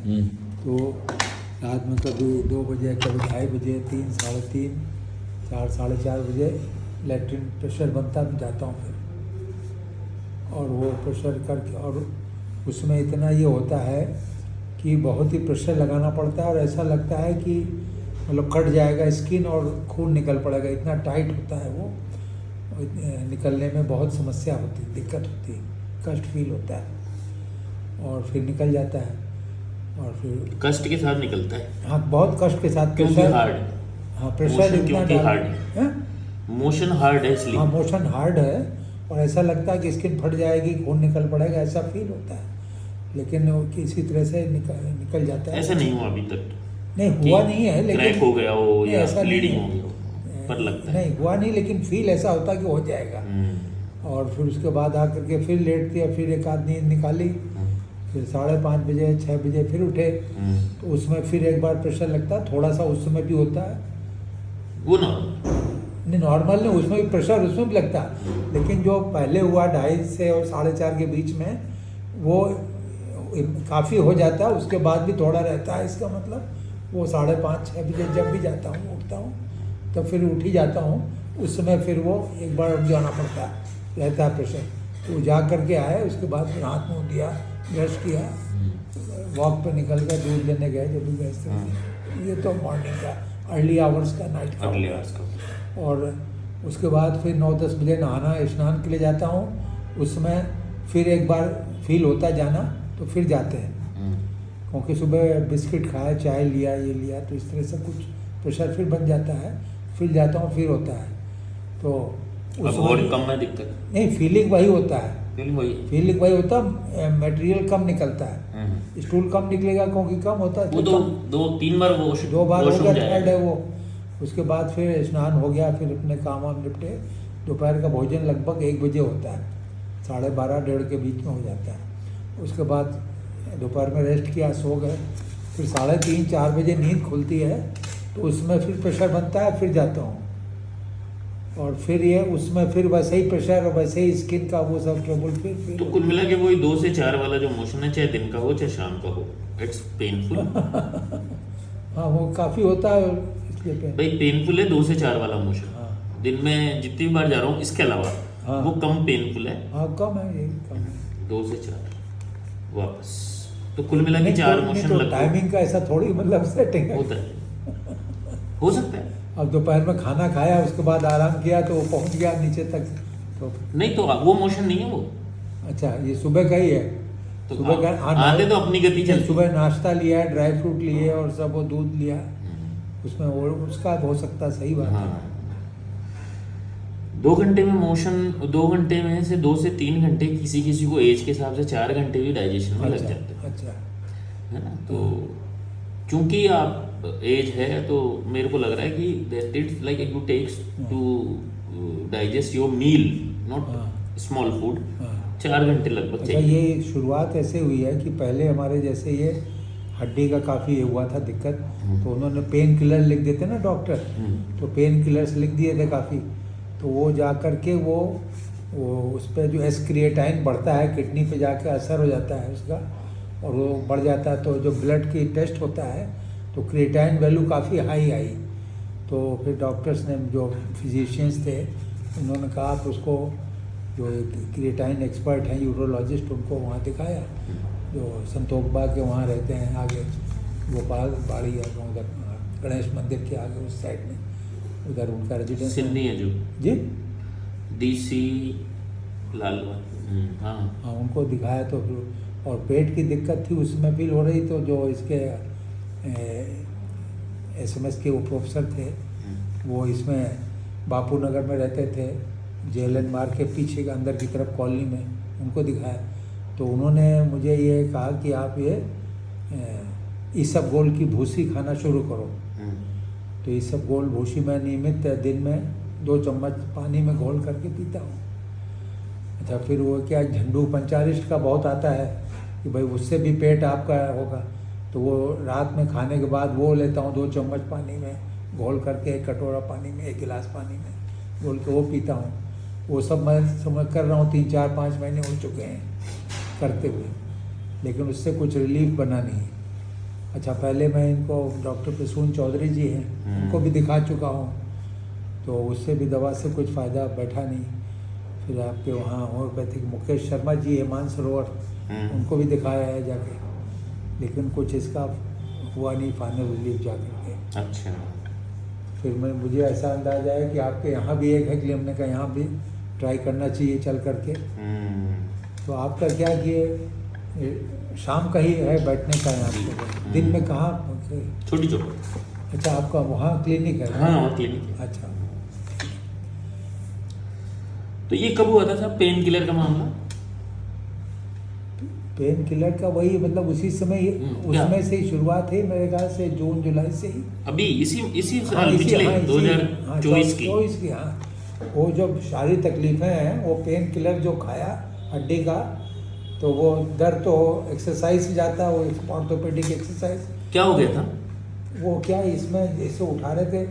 तो रात में कभी 2 बजे, कभी 2:30 बजे, 3, 3:30, 4, 4:30 बजे लैट्रिन प्रेशर बनता, मैं जाता हूँ फिर। और वो प्रेशर करके, और उसमें इतना ये होता है कि बहुत ही प्रेशर लगाना पड़ता है, और ऐसा लगता है कि मतलब कट जाएगा स्किन और खून निकल पड़ेगा, इतना टाइट होता है वो। निकलने में बहुत समस्या होती है, दिक्कत होती है, कष्ट फील होता है, और फिर निकल जाता है। और फिर कष्ट के साथ निकलता है। हाँ, बहुत कष्ट के साथ। क्योंकि हार्ड। हाँ, प्रेशर इतना हार्ड है, मोशन हार्ड है इसलिए। हाँ, मोशन हार्ड है, और ऐसा लगता है कि स्किन फट जाएगी, खून निकल पड़ेगा, ऐसा फील होता है। लेकिन वो किसी तरह से निकल जाता है। ऐसा नहीं हुआ अभी तक? नहीं हुआ नहीं है, लेकिन क्रैक हो गया हो या ऐसा ब्लीडिंग हो गया हो, पर लगता है नहीं हुआ नहीं, लेकिन फील ऐसा होता है कि हो जाएगा। और फिर उसके बाद आकर के फिर लेट दिया, फिर एक आध नींद निकाली, फिर 5:30 बजे, 6 बजे फिर उठे, तो उसमें फिर एक बार प्रेशर लगता है, थोड़ा सा उस समय भी होता है। वो नहीं, नॉर्मल नहीं, उसमें भी प्रेशर उसमें भी लगता है, लेकिन जो पहले हुआ 2:30 से और 4:30 के बीच में, वो काफ़ी हो जाता है। उसके बाद भी थोड़ा रहता है, इसका मतलब वो 5:30, 6 बजे जब भी जाता हूँ, उठता हूँ, तो फिर उठ ही जाता हूँ। उस समय फिर वो एक बार उठ जाना पड़ता है, रहता है प्रेशर। तो जा करके आए, उसके बाद फिर हाथ मुँह दिया, ब्रश किया, वॉक पे निकल गए, दूध लेने गए जब भी गए। ये तो मॉर्निंग का, अर्ली आवर्स का, नाइट का। अर्ली आवर्स का। और उसके बाद फिर 9-10 बजे नहाना स्नान के लिए जाता हूँ। उसमें फिर एक बार फील होता है जाना, तो फिर जाते हैं, क्योंकि सुबह बिस्किट खाया, चाय लिया, ये लिया, तो इस तरह से कुछ प्रेशर फिर बन जाता है। फिर जाता हूँ, फिर होता है। तो अब और कम है दिक्कत? नहीं, फीलिंग वही होता है, फीलिंग वही होता है, मटेरियल कम निकलता है, स्टूल कम निकलेगा, क्योंकि कम होता है। वो 2-3 बार वॉश 2 बार हो गया, जाएगा। थर्ड है वो। उसके बाद फिर स्नान हो गया, फिर अपने काम वाम निपटे। दोपहर का भोजन लगभग 1 बजे होता है, 12:30, 1:30 के बीच में हो जाता है। उसके बाद दोपहर में रेस्ट किया, सो गए। फिर 3:30, 4 बजे नींद खुलती है, तो उसमें फिर प्रेशर बनता है, फिर जाता हूँ। और फिर ये उसमें फिर वैसे ही प्रेशर और वैसे ही स्किन का वो सब ट्रबल फिर तो कुल मिला के वही 2 से 4 वाला जो मोशन है, चाहे दिन का हो चाहे शाम का हो, इट्स पेनफुल। हाँ, वो काफ़ी होता है, इसलिए भाई पेनफुल है 2 से 4 वाला मोशन। हाँ। दिन में जितनी बार जा रहा हूँ इसके अलावा, हाँ। वो कम पेनफुल है। हाँ, कम है, यही कम है। 2 से 4 वापस, तो कुल मिला के 4 मोशन तो लगभग टाइमिंग का ऐसा थोड़ी मतलब सेटिंग होता है, हो सकता है। अब दोपहर में खाना खाया, उसके बाद आराम किया, तो वो पहुंच गया नीचे तक। तो नहीं, तो वो मोशन नहीं है वो। अच्छा, ये सुबह का ही है। तो सुबह का आते तो अपनी गति चलती। सुबह नाश्ता लिया, ड्राई फ्रूट लिए, और सब वो दूध लिया, उसमें वो उसका हो सकता है, सही बात है। 2 घंटे में मोशन, 2 घंटे में से 2 से 3 घंटे, किसी किसी को एज के हिसाब से 4 घंटे भी डाइजेशन में लग जाते हैं। अच्छा, है ना? तो क्योंकि आप एज है, तो मेरे को लग रहा है कि that it's like it takes to digest your meal, not small food, 4 घंटे लगभग अच्छा, चाहिए। ये शुरुआत ऐसे हुई है कि पहले हमारे जैसे ये हड्डी का काफ़ी हुआ था दिक्कत, तो उन्होंने पेन किलर लिख देते ना डॉक्टर, तो पेन किलर्स लिख दिए थे काफ़ी। तो वो जा कर के वो उस पर जो एस्क्रिएटाइन बढ़ता है, किडनी पे जाके असर हो जाता है उसका, और वो बढ़ जाता है। तो जो ब्लड की टेस्ट होता है, तो क्रिएटाइन वैल्यू काफ़ी हाई आई। तो फिर डॉक्टर्स ने, जो फिजिशियंस थे, उन्होंने कहा आप उसको, जो क्रिएटाइन एक्सपर्ट हैं, यूरोलॉजिस्ट, उनको वहाँ दिखाया, जो संतोष बाग के वहाँ रहते हैं, आगे गोपाल बाड़ी है, उधर गणेश मंदिर के आगे उस साइड में, उधर उनका रेजिडेंस सिडनी है जो जी, DC लाल। हाँ हाँ, उनको दिखाया। तो फिर, और पेट की दिक्कत थी उसमें फील हो रही, तो जो इसके SMS के वो प्रोफेसर थे, वो इसमें बापू नगर में रहते थे, JLN मार्ग के पीछे के अंदर की तरफ कॉलोनी में, उनको दिखाया। तो उन्होंने मुझे ये कहा कि आप ये इसबगोल की भूसी खाना शुरू करो। तो इसबगोल भूसी मैं नियमित दिन में 2 चम्मच पानी में घोल करके पीता हूँ। अच्छा, फिर वो क्या, झंडू पंचारिष्ट का बहुत आता है कि भाई उससे भी पेट आपका होगा, तो वो रात में खाने के बाद वो लेता हूँ, 2 चम्मच पानी में घोल करके, 1 कटोरा पानी में, 1 गिलास पानी में घोल के वो पीता हूँ। वो सब मैं समझ कर रहा हूँ, 3, 4, 5 महीने हो चुके हैं करते हुए, लेकिन उससे कुछ रिलीफ बना नहीं। अच्छा पहले मैं इनको डॉक्टर प्रसून चौधरी जी हैं, उनको भी दिखा चुका हूँ, तो उससे भी दवा से कुछ फ़ायदा बैठा नहीं। फिर आपके वहाँ होम्योपैथिक मुकेश शर्मा जी है मानसरोवर, उनको भी दिखाया है जाके, लेकिन कुछ इसका हुआ नहीं फाइनल रिलीफ जाकर के। अच्छा। फिर मुझे ऐसा अंदाज़ आया कि आपके यहाँ भी एक है, कि हमने कहा यहाँ भी ट्राई करना चाहिए चल करके। तो आपका क्या किए, शाम का ही है बैठने का यहाँ पे, दिन में कहाँ? छोटी चौक। अच्छा आपका वहाँ क्लिनिक है? हाँ वहाँ क्लिनिक है। अच्छा। तो ये कब हुआ था साहब पेन किलर का मामला? पेन किलर का वही मतलब उसी समय उसमें से ही शुरुआत है मेरे ख्याल से, जून जुलाई से ही। अभी इसी साल पिछले 2024 की। 24 की, हाँ। वो जब सारी तकलीफें हैं, वो पेन किलर जो खाया हड्डी का, तो वो दर्द तो एक्सरसाइज से जाता है, वो ऑर्थोपेडिक एक्सरसाइज। क्या हो गया था? वो क्या इसमें जैसे उठा रहे थे,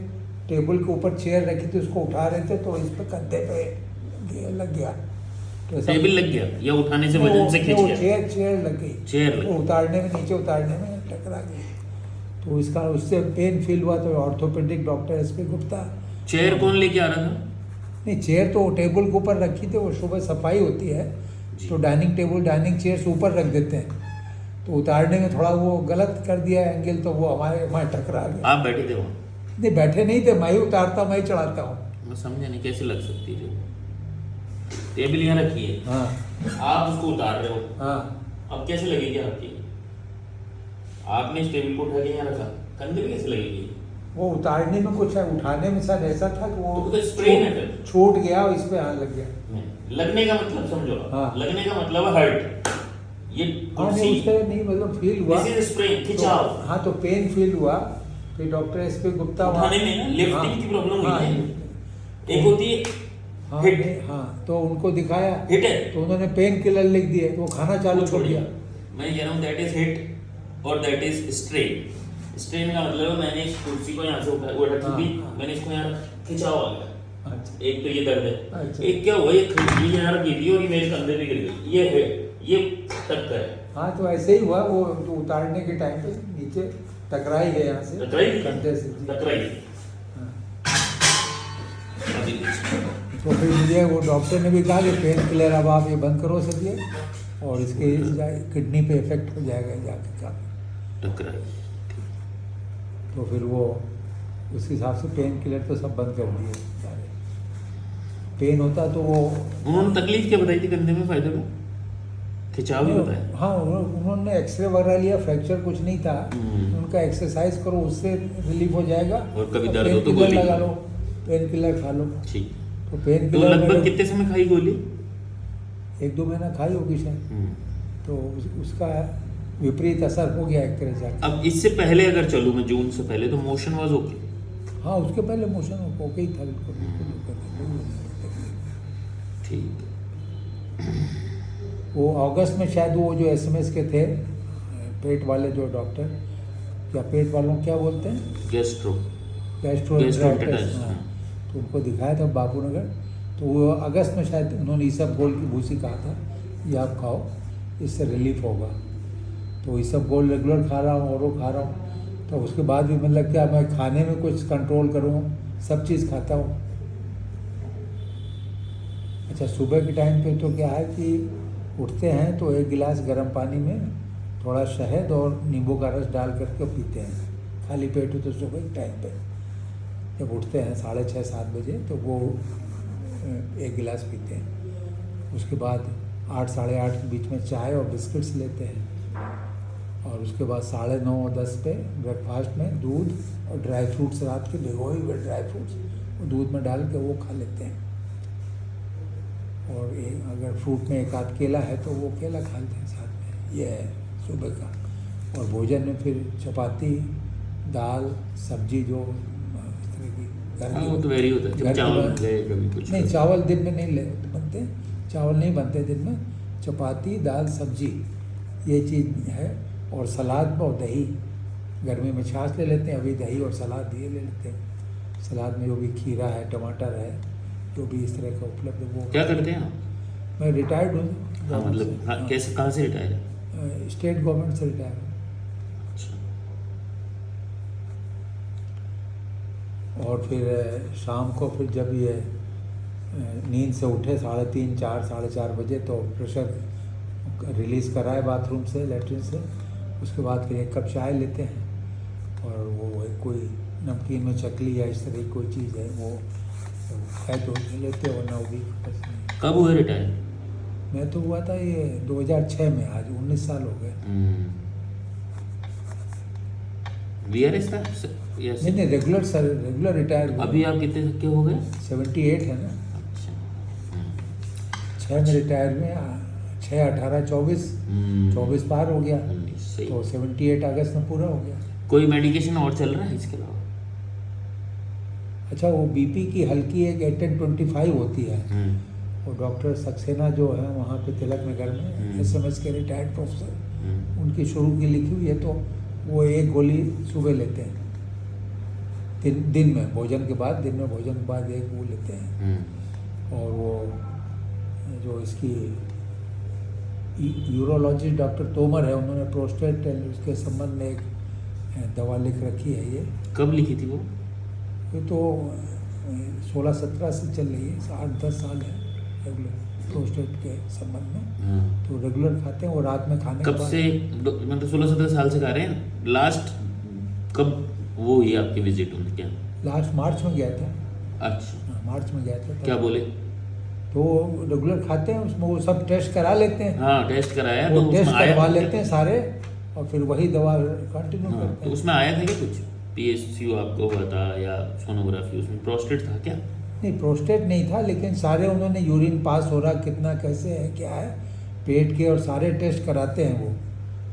टेबल के ऊपर चेयर रखी थी, उसको उठा रहे थे, तो इस पे कंधे पे लग गया। तो टेबल लग गया या उठाने से वजन से खींच गया? चेयर लग गई, चेयर लग तो उतारने में, नीचे उतारने में टकरा गई, तो इसका उससे पेन फील हुआ। तो orthopaedic doctor SP. Gupta. Chair कौन लेके आ रहा था? नहीं, चेयर तो टेबल के ऊपर रखी थी, वो सुबह सफाई होती है तो डाइनिंग टेबल डाइनिंग चेयर ऊपर रख देते हैं, तो उतारने में थोड़ा वो गलत कर दिया एंगल, तो वो हमारे टकरा गया। आप बैठे थे वहाँ? नहीं बैठे नहीं थे, मैं ही उतारता मैं ही चढ़ाता हूँ। मैं समझा नहीं कैसे लग सकती है। टेबल यहाँ रखी है, हाँ आप उसको उतार रहे हो, हाँ। अब कैसे लगेगी आपकी? आपने इस टेबल को उठा के यहाँ रखा, कंधे पे कैसे लगेगी? वो उतारने में कुछ है, उठाने में शायद ऐसा था कि वो तो स्ट्रेन है फिर। छूट गया और इस पे हाथ लग गया। लगने का मतलब समझो। हाँ। लगने का मतलब है हर्ट। ये हाँ नहीं उस तरह नहीं, मतलब फील हुआ। दिस इज स्प्रेन, खिंचाव। तो, हाँ तो पेन फील हुआ। फिर डॉक्टर एस.पी. गुप्ता उठाने में ना लिफ्टिंग की प्रॉब्लम हुई है। एक होती है हाँ हिट। हाँ, तो उनको दिखाया, हिट है तो उन्होंने पेन किलर लिख दिए, तो वो खाना चालू कर दिया। मैं कह रहा हूँ दैट इज हिट और दैट इज स्ट्रेन। स्ट्रेन का मतलब मैंने इस कुर्सी को यहाँ से उठा रखी थी, मैंने इसको यहाँ खिंचाव आ गया। अच्छा। एक तो ये दर्द है, अच्छा। एक क्या हुआ, ये यहाँ रखी थी और ये मेरे कंधे पे गिर गई। ये है, ये टक्कर है। हाँ तो ऐसे ही हुआ, वो तो उतारने के टाइम पे नीचे टकराई है, यहाँ से टकराई कंधे से। टकराई। हाँ। अभी तो फिर मुझे वो डॉक्टर ने भी कहा कि पेन किलर अब आप ये बंद करो सकिए, और इसके किडनी पे इफेक्ट हो जाएगा जाके काफी। टकराई। तो फिर वो उस हिसाब से पेन किलर तो सब बंद कर दिए सारे। पेन होता तो वो उन्होंने तकलीफ क्या बताई थी कंधे में, फायदे में? खिंचाव ही बताया। हाँ उन्होंने एक्सरे वगैरह लिया, फ्रैक्चर कुछ नहीं था। उनका एक्सरसाइज करो, उससे रिलीफ हो जाएगा, और कभी तो दर्द हो तो पेन गोली किलर लगा लो, पेन किलर खा लो। ठीक। तो पेन तो किलर लगभग कितने समय खाई गोली? 1-2 महीना खाई होगी शायद। तो उसका विपरीत असर हो गया एक तरह से। अब इससे पहले अगर चलूँ मैं, जून से पहले, तो मोशन वाज ओके? हाँ उसके पहले मोशन ओके ही था बिल्कुल। ठीक। वो अगस्त में शायद वो जो एसएमएस के थे पेट वाले जो डॉक्टर, क्या पेट वालों को क्या बोलते हैं, गैस्ट्रोएंटेराइटिस, हाँ, तो उनको दिखाया था बाबूनगर। तो वो अगस्त में शायद उन्होंने इसबगोल की भूसी कहा था, ये आप खाओ, इससे रिलीफ होगा। तो इसबगोल रेगुलर खा रहा हूँ और वो खा रहा हूँ। तो उसके बाद भी मतलब क्या मैं खाने में कुछ कंट्रोल करूँ, सब चीज़ खाता हूँ। अच्छा सुबह के टाइम पे तो क्या है कि उठते हैं तो 1 गिलास गर्म पानी में थोड़ा शहद और नींबू का रस डाल करके पीते हैं, खाली पेट हो तो सुबह के टाइम पे जब उठते हैं 6:30-7 बजे, तो वो 1 गिलास पीते हैं। उसके बाद 8-8:30 के बीच में चाय और बिस्किट्स लेते हैं, और उसके बाद 9:30-10 पे ब्रेकफास्ट में दूध और ड्राई फ्रूट्स, रात के भिगोए हुए ड्राई फ्रूट्स दूध में डाल के वो खा लेते हैं। और अगर फ्रूट में एक आध केला है तो वो केला खा लेते हैं साथ में। ये है सुबह का। और भोजन में फिर चपाती, दाल, सब्जी, जो इस तरह की वो तो वेरी होता है, चावल कभी कुछ नहीं, चावल दिन में नहीं बनते, चावल नहीं बनते दिन में। चपाती, दाल, सब्जी, ये चीज़ है। और सलाद और दही, गर्मी में छाछ ले लेते हैं, अभी दही और सलाद ये ले लेते हैं। सलाद में जो भी खीरा है, टमाटर है, जो भी इस तरह का उपलब्ध है वो। क्या करते हैं आप? मैं रिटायर्ड हूँ। हाँ, मतलब कैसे, कहाँ से रिटायर है? स्टेट गवर्नमेंट से रिटायर हूँ। अच्छा। और फिर शाम को फिर जब ये नींद से उठे 3:30 4 4:30 बजे तो प्रेशर रिलीज़ कराए बाथरूम से, लेटरिन से। उसके बाद फिर एक कप चाय लेते हैं और वो कोई नमकीन में चकली या इस तरह की कोई चीज़ है वो है तो लेते हो, वरना वो भी बस नहीं। कब हुए रिटायर? मैं तो हुआ था ये 2006 में, आज 19 साल हो गए। वीआरएस था या नहीं नहीं, रेगुलर सर, रेगुलर रिटायर। अभी आप कितने के हो गए? 78 है ना। अच्छा। 6 में रिटायर में 6 18 24 24 पार हो गया, 19 सही। तो 78 अगस्त में पूरा हो गया। कोई मेडिकेशन और चल रहा है इसके अलावा? अच्छा, वो बीपी की हल्की एक 1825 होती है, वो डॉक्टर सक्सेना जो है वहाँ पे तिलक नगर में SMS के रिटायर्ड प्रोफेसर, उनकी शुरू की लिखी हुई है, तो वो एक गोली सुबह लेते हैं दिन में भोजन के बाद, दिन में भोजन के बाद एक वो लेते हैं। और वो जो इसकी यूरोलॉजिस्ट डॉक्टर तोमर है, उन्होंने प्रोस्टेट उसके संबंध में एक दवा लिख रखी है। ये कब लिखी थी वो? ये तो 16-17 से चल रही है, 8-10 साल है रेगुलर प्रोस्टेट के संबंध में। तो रेगुलर खाते हैं, वो रात में खाने के कब बाद। से? मतलब 16-17 साल से खा रहे हैं? लास्ट कब वो हुई आपकी विजिट उनके यहाँ? लास्ट मार्च में गया था। अच्छा, मार्च में गया था। क्या बोले? तो रेगुलर खाते हैं, उसमें वो सब टेस्ट करा लेते हैं। हाँ, टेस्ट कराया वो तो टेस्ट उसमें आया करवा था लेते हैं सारे, और फिर वही दवा कंटिन्यू हाँ, करते तो हैं। उसमें आया था क्या कुछ? PSU आपको हुआ था या सोनोग्राफी? उसमें प्रोस्टेट था क्या? नहीं, प्रोस्टेट नहीं था, लेकिन सारे उन्होंने यूरिन पास हो रहा कितना, कैसे है, क्या है, पेट के, और सारे टेस्ट कराते हैं वो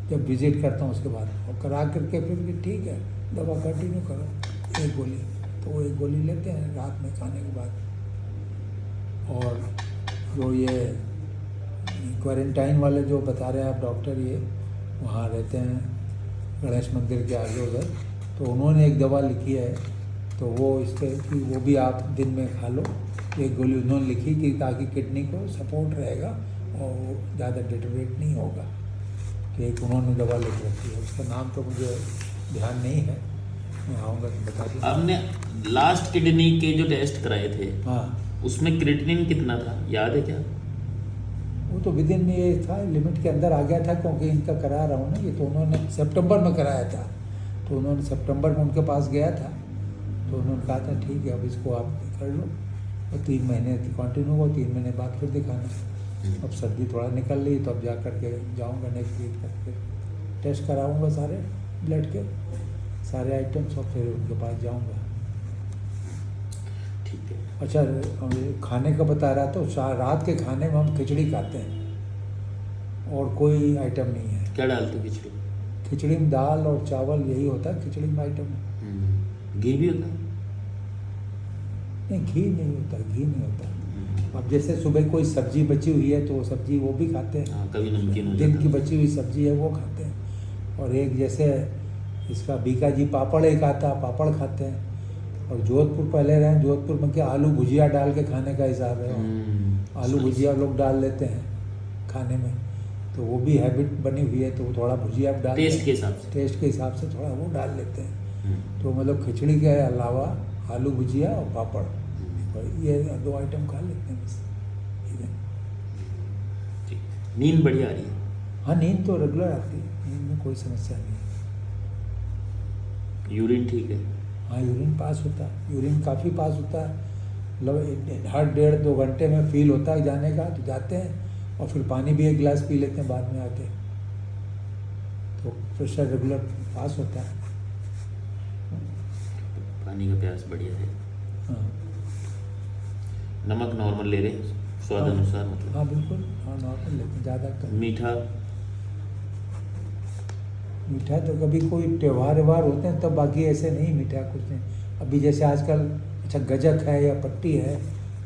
जब विजिट करता हूँ उसके बाद। और करा करके फिर भी ठीक है, दवा कंटिन्यू करो, एक गोली, तो वो एक गोली लेते हैं रात में खाने के बाद। और जो ये क्वारंटाइन वाले जो बता रहे हैं आप डॉक्टर, ये वहाँ रहते हैं गणेश मंदिर के आगे उधर, तो उन्होंने एक दवा लिखी है, तो वो इसके कि वो भी आप दिन में खा लो। एक गोली उन्होंने लिखी कि ताकि किडनी को सपोर्ट रहेगा और वो ज़्यादा डिटोरेट नहीं होगा। तो एक उन्होंने दवा लिख रखी है, उसका नाम तो मुझे ध्यान नहीं है, मैं आऊँगा तो बता दूँगा। आपने लास्ट किडनी के जो टेस्ट कराए थे, हाँ, उसमें क्रिएटिनिन कितना था, याद है क्या? वो तो विद इन ये था, लिमिट के अंदर आ गया था, क्योंकि इनका करा रहा हूँ ना, ये तो उन्होंने सितंबर में कराया था, तो उन्होंने सितंबर में उनके पास गया था, तो उन्होंने कहा था ठीक है अब इसको आप कर लो, और 3 महीने कंटिन्यू हो, 3 महीने बाद फिर दिखाना। अब सर्दी थोड़ा निकल रही, तो अब जा करके जाऊँगा नेक्स्ट वीक तक, फिर टेस्ट कराऊँगा सारे ब्लड के सारे आइटम्स, और फिर उनके पास जाऊँगा। ठीक है। अच्छा, खाने का बता रहा था, तो रात के खाने में हम खिचड़ी खाते हैं और कोई आइटम नहीं है। क्या डालते खिचड़ी? खिचड़ी में दाल और चावल यही होता है खिचड़ी में आइटम। घी भी होता है? नहीं, घी नहीं होता, घी नहीं होता। अब जैसे सुबह कोई सब्जी बची हुई है तो वो सब्जी वो भी खाते हैं। हाँ, कभी नमकीन हो दिन जाता की है। बची हुई सब्जी है वो खाते हैं। और एक जैसे इसका बीका जी पापड़ एक आता, पापड़ खाते हैं। और जोधपुर पहले रहे, जोधपुर में क्या आलू भुजिया डाल के खाने का हिसाब है। आलू भुजिया लोग डाल लेते हैं खाने में, तो वो भी हैबिट बनी हुई है, तो वो थोड़ा भुजिया डाल टेस्ट के हिसाब से। टेस्ट के हिसाब से थोड़ा वो डाल लेते हैं। तो मतलब खिचड़ी के अलावा आलू भुजिया और पापड़, ये 2 आइटम खा लेते हैं बस। ठीक है। ठीक। नींद बढ़िया आ रही है? हाँ, नींद तो रेगुलर आती है, नींद में कोई समस्या नहीं है। यूरिन ठीक है? हाँ, यूरिन पास होता है, यूरिन काफ़ी पास होता है, मतलब हर 1.5-2 घंटे में फील होता है जाने का, तो जाते हैं। और फिर पानी भी 1 गिलास पी लेते हैं बाद में आके, तो प्रेशर रेगुलर पास होता है। पानी का प्यास बढ़िया है। हाँ नमक नॉर्मल ले रहे हैं, स्वाद हाँ। अनुसार मतलब? हाँ बिल्कुल, हाँ नॉर्मल लेते हैं, ज़्यादा कम। मीठा? मीठा तो कभी कोई त्यौहार व्यवहार होते हैं तब, बाकी ऐसे नहीं मीठा कुछ नहीं। अभी जैसे आजकल अच्छा गजक है या पट्टी है,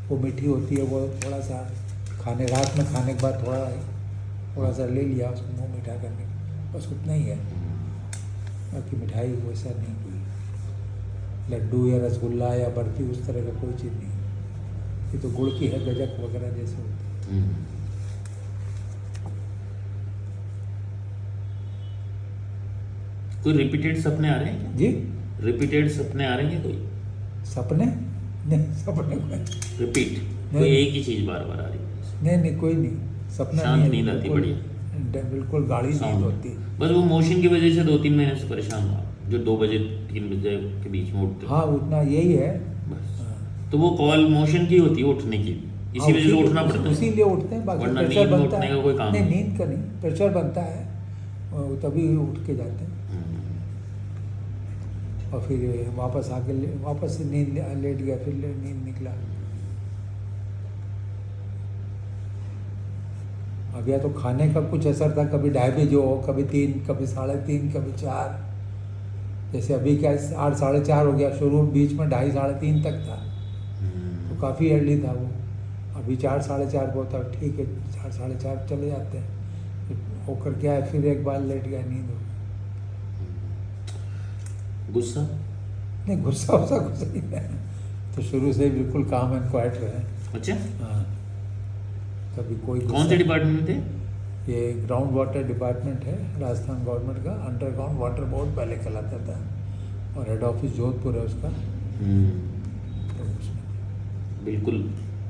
वो मीठी होती है, वो थोड़ा सा खाने रात में खाने के बाद थोड़ा सा ले लिया, उसको मुँह मीठा करने, बस उतना ही है। बाकी मिठाई वैसा नहीं, कोई लड्डू या रसगुल्ला या बर्फी उस तरह का कोई चीज़ नहीं। ये तो गुड़ की है, गजक वगैरह जैसे होती है। कोई रिपीटेड सपने आ रहे हैं क्या? जी, रिपीटेड सपने आ रहे हैं कोई? सपने नहीं, सपने कोई रिपीट, नहीं। कोई एक ही चीज बार बार आ रही है। नहीं कोई नहीं, सपना शांत नहीं है, नींद आती, बिल्कुल गाढ़ी नींद शांत। होती। बस वो मोशन की वजह से 2-3 महीने से परेशान हुआ, जो 2 बजे 3 बजे के बीच में उठते हाँ उतना यही है। बस। हाँ। तो वो कॉल मोशन की होती है उठने की, इसी वजह से उठना पड़ता है। इसीलिए उठते हैं, बाकी वरना प्रेशर नींद में बनता उठने है। का कोई काम नहीं नहीं। नींद का नहीं, प्रेशर बनता है तभी उठ के जाते हैं। और फिर वापस आके वापस से नींद लेट गया, फिर नींद निकला। अब या तो खाने का कुछ असर था, कभी 2:30 बजे हो, कभी 3, कभी 3:30, कभी 4। जैसे अभी क्या 8 साढ़े 4 हो गया, शुरू बीच में 2:30 साढ़े 3 तक था, तो काफ़ी अर्ली था वो। अभी 4 साढ़े 4 को होता, ठीक है 4 साढ़े 4 चले जाते हैं, फिर होकर क्या है, फिर एक बार लेट गया, नींद हो गई। गुस्सा नहीं गुस्सा वुस्सा कुछ नहीं है, तो शुरू से ही बिल्कुल काम एंड क्वाइट रहे। अच्छा, हाँ, कभी कोई कौन से गुस्सा- डिपार्टमेंट में थे? ये ग्राउंड वाटर डिपार्टमेंट है राजस्थान गवर्नमेंट का, अंडरग्राउंड वाटर बोर्ड पहले कहलाता था, और हेड ऑफिस जोधपुर है उसका। तो उसमें बिल्कुल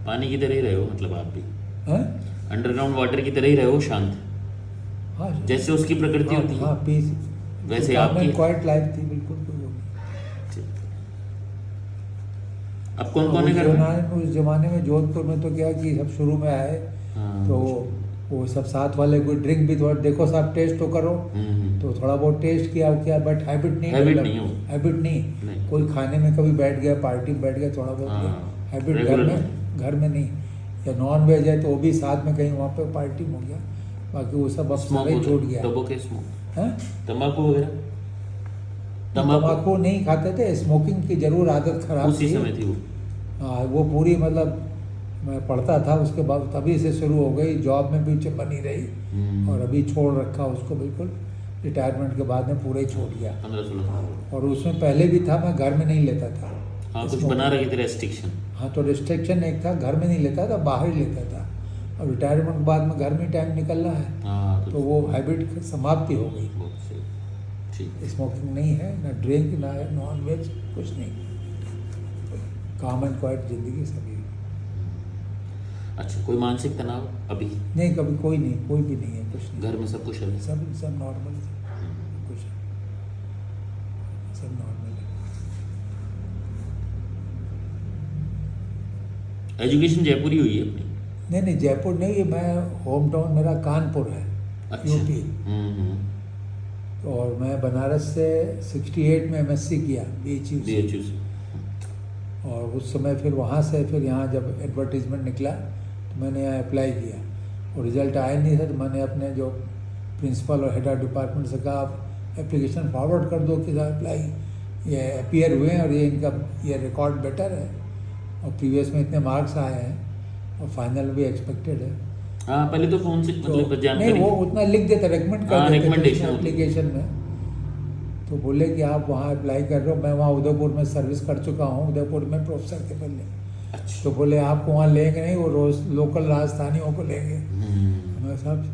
पानी की तरह ही रहे हो, मतलब आप भी हैं? अंडरग्राउंड वाटर की तरह ही रहे हो, शांत, हाँ जैसे उसकी प्रकृति हाँ, होती है। हाँ पीस वैसे आपकी क्वाइट लाइफ थी, बिल्कुल कोई वो नहीं। अब कौन कौन है घर में? उस जमाने में जोधपुर में तो क्या कि सब शुरू में आए, हाँ, तो वो सब साथ वाले कोई ड्रिंक भी थोड़ा, देखो साहब टेस्ट तो करो, तो थोड़ा बहुत टेस्ट किया बट हैबिट नहीं, Habit नहीं हो। हैबिट नहीं। नहीं। कोई खाने में कभी बैठ गया, पार्टी में बैठ गया, थोड़ा बहुत हाँ, हैबिट regular घर में नहीं। या नॉन वेज है तो वो भी साथ में कहीं वहाँ पे पार्टी में हो गया, बाकी वो सब अब स्मोक सारे छूट गया टबोके स्मोक, है। तंबाकू वगैरह? तम्बाकू नहीं खाते थे, स्मोकिंग की जरूर आदत खराब उसी थी। समय थी वो। हाँ वो पूरी मतलब मैं पढ़ता था, उसके बाद तभी से शुरू हो गई, जॉब में भी बनी रही, और अभी छोड़ रखा उसको बिल्कुल, रिटायरमेंट के बाद में पूरा ही छोड़ दिया। 15-16 साल। और उसमें पहले भी था, मैं घर में नहीं लेता था। हाँ, कुछ बना रखे थे रेस्ट्रिक्शन। हाँ तो रिस्ट्रिक्शन एक था, घर में नहीं लेता था, बाहर ही लेता था। और रिटायरमेंट के बाद में घर में टाइम निकलना है, हाँ, तो वो हैबिट समाप्ति हो गई। बहुत सही, ठीक। स्मोकिंग नहीं है, ना ड्रिंक, ना नॉन वेज, कुछ नहीं, काम एंड क्वाइट जिंदगी सभी। अच्छा, कोई मानसिक तनाव अभी? नहीं कभी कोई नहीं, कोई भी नहीं है, कुछ नहीं, घर में सब कुछ है? सब नॉर्मल, कुछ सब नॉर्मल है। एजुकेशन जयपुर ही हुई है अपनी? नहीं जयपुर नहीं, ये मैं होम टाउन मेरा कानपुर है, अच्छा। यूपी। और मैं बनारस से 68 में MSc किया BHU से। BHU से। और उस समय फिर वहाँ से फिर यहाँ जब एडवर्टीजमेंट निकला तो मैंने यहाँ अप्लाई किया, और रिज़ल्ट आया नहीं था, तो मैंने अपने जो प्रिंसिपल और हेड ऑफ डिपार्टमेंट से कहा आप एप्लीकेशन फॉरवर्ड कर दो कि अप्लाई ये अपीयर हुए हैं, और ये इनका ये रिकॉर्ड बेटर है, और प्रीवियस में इतने मार्क्स आए हैं, और फाइनल भी एक्सपेक्टेड है। हाँ, पहले तो फोन से मतलब जानकारी नहीं वो उतना लिख देते, रेकमेंड कर देते recommendation एप्लीकेशन में। तो बोले कि आप वहाँ अप्लाई कर रहे हो, मैं वहाँ उदयपुर में सर्विस कर चुका हूँ, उदयपुर में प्रोफेसर के पहले। अच्छा। तो बोले आपको वहाँ लेंगे नहीं, वो रोज लोकल राजस्थानियों को लेंगे। मैं साहब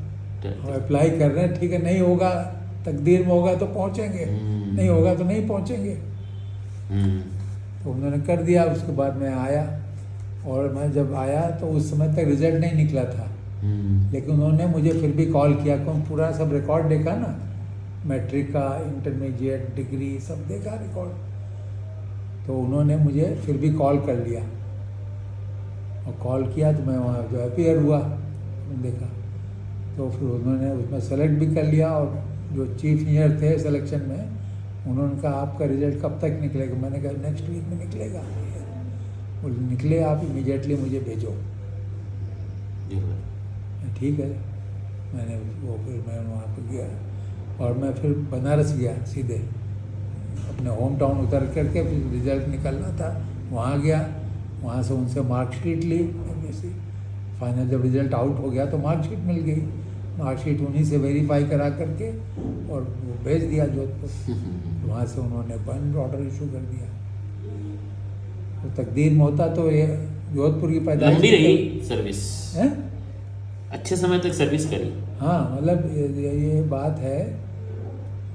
हम अप्लाई कर रहे हैं, ठीक है, नहीं होगा तकदीर में होगा तो पहुँचेंगे, नहीं होगा तो नहीं पहुँचेंगे। तो उन्होंने कर दिया। उसके बाद मैं आया, और मैं जब आया तो उस समय तक रिजल्ट नहीं निकला था, लेकिन उन्होंने मुझे फिर भी कॉल किया, क्योंकि पूरा सब रिकॉर्ड देखा ना, मैट्रिक का, इंटरमीडिएट, डिग्री सब देखा रिकॉर्ड। तो उन्होंने मुझे फिर भी कॉल कर लिया, और कॉल किया तो मैं वहाँ जो अपीयर हुआ देखा, तो फिर उन्होंने उसमें सेलेक्ट भी कर लिया। और जो चीफ इंजीनियर थे सिलेक्शन में, उन्होंने कहा आपका रिजल्ट कब तक निकलेगा? मैंने कहा नेक्स्ट वीक में निकलेगा। वो निकले, आप इमीडिएटली मुझे भेजो। ठीक है, मैंने वो फिर मैं वहाँ पर गया, और मैं फिर बनारस गया सीधे, अपने होम टाउन उतर करके फिर रिज़ल्ट निकलना था, वहाँ गया, वहाँ से उनसे मार्कशीट ली MSc। फाइनल जब रिज़ल्ट आउट हो गया तो मार्कशीट मिल गई, मार्कशीट उन्हीं से वेरीफाई करा करके और वो भेज दिया जोधपुर। वहाँ से उन्होंने अपॉइंटमेंट ऑर्डर इशू कर दिया। तो तकदीर में होता तो ये जोधपुर की पैदाइश लंबी रही सर्विस है, अच्छे समय तक सर्विस करी। हाँ मतलब ये बात है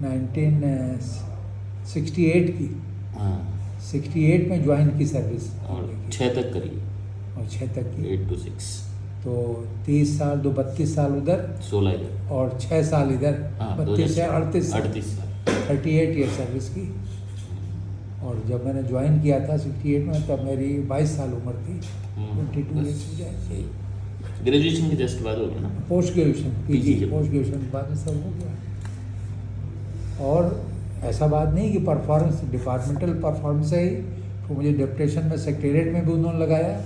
1968 की। हाँ, 68 में ज्वाइन की सर्विस और 6 तक करी, और 6 तक की। 8 to 6, तो 30 साल, 32 साल उधर 16 इधर। और 6 साल इधर, हाँ, 32 से 38 साल, 38 साल। 38 ईयर सर्विस की। और जब मैंने ज्वाइन किया था 68 में, तब मेरी 22 साल उम्र थी, 22 ईयर्स हो जाए। सही। ग्रेजुएशन के जस्ट बाद हो गया ना? पोस्ट ग्रेजुएशन, पीजी, के पोस्ट ग्रेजुएशन के बाद में सब हो गया। और ऐसा बात नहीं कि परफॉर्मेंस, डिपार्टमेंटल परफॉर्मेंस है ही, तो मुझे डिप्टेशन में सेक्रेटरीट में भी उन्होंने लगाया,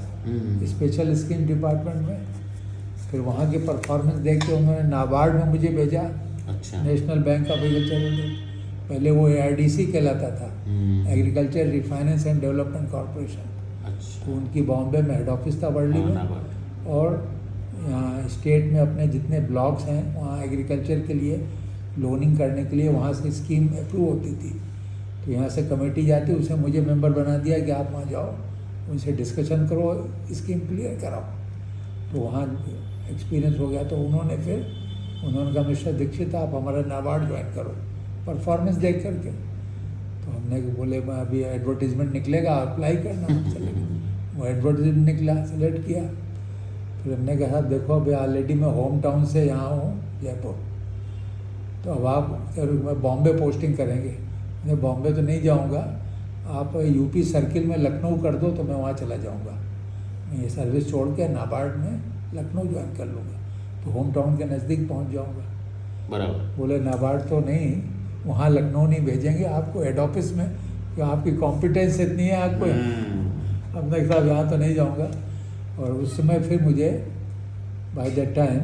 स्पेशल स्कीम डिपार्टमेंट में। फिर वहाँ की परफॉर्मेंस देख के उन्होंने नाबार्ड में मुझे भेजा, अच्छा। नेशनल बैंक ऑफ एग्रीकल्चर, पहले वो ARDC कहलाता था, agriculture refinance and development corporation. अच्छा। तो उनकी बॉम्बे में हेड ऑफिस था वर्ली हाँ, में, नाबार्ड। और यहाँ स्टेट में अपने जितने ब्लॉक्स हैं वहाँ एग्रीकल्चर के लिए लोनिंग करने के लिए वहाँ से स्कीम अप्रूव होती थी। तो यहाँ से कमेटी जाती, उसे मुझे मेंबर बना दिया कि आप वहाँ जाओ, उनसे डिस्कशन करो, स्कीम क्लियर कराओ। तो वहाँ एक्सपीरियंस हो गया। तो उन्होंने कहा मिस्टर दीक्षित आप हमारा नाबार्ड ज्वाइन करो, परफॉर्मेंस देख करके। तो हमने बोले मैं अभी एडवर्टीजमेंट निकलेगा, अप्लाई करना। चले गए, वो एडवर्टीजमेंट निकला, सेलेक्ट किया। फिर हमने कहा देखो अभी ऑलरेडी मैं होम टाउन से यहाँ हूँ जयपुर, तो अब आप मैं बॉम्बे पोस्टिंग करेंगे। मैं बॉम्बे तो नहीं जाऊँगा, आप यूपी सर्किल में लखनऊ कर दो तो मैं वहाँ चला जाऊँगा। मैं ये सर्विस छोड़ के नाबार्ड में लखनऊ ज्वाइन कर लूँगा, तो होम टाउन के नज़दीक पहुँच जाऊँगा। बराबर। बोले नाबार्ड तो नहीं, वहाँ लखनऊ नहीं भेजेंगे आपको, हेड ऑफिस में, कि आपकी कॉम्पिटेंस इतनी है आपको। हमने कहा यहाँ तो नहीं जाऊँगा। और उस समय फिर मुझे बाय दैट टाइम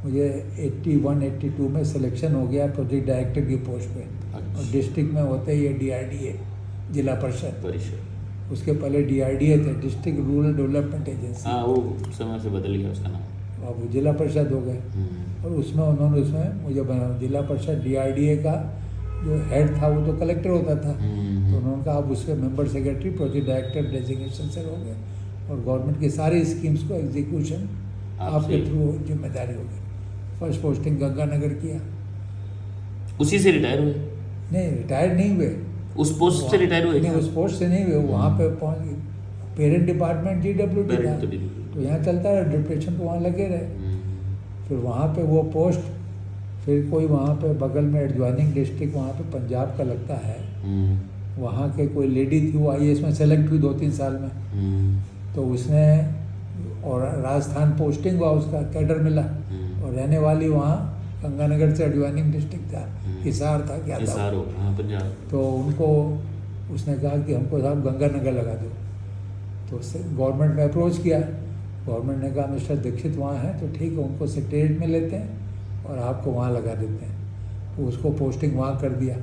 मुझे 81-82 में सिलेक्शन हो गया प्रोजेक्ट डायरेक्टर की पोस्ट पे। अच्छा। और डिस्ट्रिक्ट में होते ही ये DRDA, जिला परिषद। उसके पहले DRDA थे, डिस्ट्रिक्ट रूरल डेवलपमेंट एजेंसी। हाँ, वो समय से बदल गया उसका नाम, अब वो जिला परिषद हो गए। और उसमें उन्होंने मुझे बना जिला परिषद DRDA का जो हेड था वो तो कलेक्टर होता था। तो उन्होंने कहा आप उसके member secretary, project director designation से हो गए, और गवर्नमेंट की सारी स्कीम्स को एग्जीक्यूशन आपके थ्रू जिम्मेदारी होगी। फर्स्ट पोस्टिंग गंगानगर किया। उसी से रिटायर हुए? नहीं, रिटायर नहीं हुए, उस पोस्ट से रिटायर हुए? नहीं, उस पोस्ट से नहीं हुए, वहाँ पे पहुँच गए। पेरेंट डिपार्टमेंट GWD था, तो यहाँ चलता रहा, डिप्टेशन तो वहाँ लगे रहे। फिर वहाँ पे वो पोस्ट, फिर कोई वहाँ पे बगल में एडजॉइनिंग डिस्ट्रिक्ट वहाँ पे पंजाब का लगता है, वहाँ के कोई लेडी थी, वो IAS में सेलेक्ट हुई 2-3 साल में। तो उसने, और राजस्थान पोस्टिंग हुआ, उसका कैडर मिला, और रहने वाली वहाँ गंगानगर से एडजॉइनिंग डिस्ट्रिक्ट था, हिसार था, क्या था, पंजाब। तो उनको उसने कहा कि हमको साहब गंगानगर लगा दो। तो उससे गवर्नमेंट में अप्रोच किया, गवर्नमेंट ने कहा मिस्टर दीक्षित वहाँ हैं तो ठीक है, उनको सेक्रेटरीट में लेते हैं और आपको वहाँ लगा देते हैं। तो उसको पोस्टिंग वहाँ कर दिया।